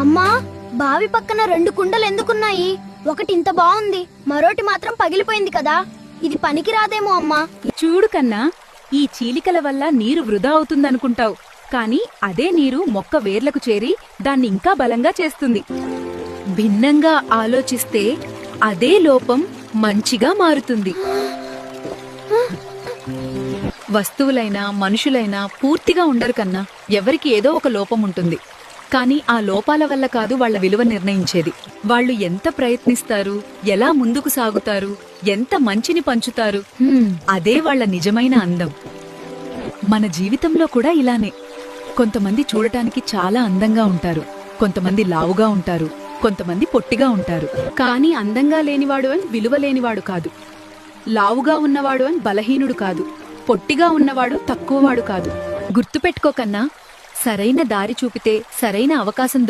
అమ్మా, బావి పక్కన 2 కుండలు ఎందుకున్నాయి? ఒకటి ఇంత బాగుంది, మరోటి మాత్రం పగిలిపోయింది కదా. ఇది పనికి రాదేమో అమ్మా. చూడు కన్నా, ఈ చీలికల వల్ల నీరు వృధా అవుతుందనుకుంటావు, కాని అదే నీరు మొక్క వేర్లకు చేరి దాన్ని ఇంకా బలంగా చేస్తుంది. భిన్నంగా ఆలోచిస్తే అదే లోపం మంచిగా మారుతుంది. వస్తువులైనా మనుషులైనా పూర్తిగా ఉండరు కన్నా, ఎవరికి ఏదో ఒక లోపం ఉంటుంది. కానీ ఆ లోపాల వల్ల కాదు వాళ్ళ విలువ నిర్ణయించేది. వాళ్ళు ఎంత ప్రయత్నిస్తారు, ఎలా ముందుకు సాగుతారు, ఎంత మంచిని పంచుతారు, అదే వాళ్ళ నిజమైన అందం. మన జీవితంలో కూడా ఇలానే. కొంతమంది చూడటానికి చాలా అందంగా ఉంటారు, కొంతమంది లావుగా ఉంటారు, కొంతమంది పొట్టిగా ఉంటారు. కానీ అందంగా లేనివాడు అని విలువ లేనివాడు కాదు, లావుగా ఉన్నవాడు అని బలహీనుడు కాదు, పొట్టిగా ఉన్నవాడు తక్కువవాడు కాదు. గుర్తుపెట్టుకోకన్నా, సరైన దారి చూపితే సరైన అవకాశం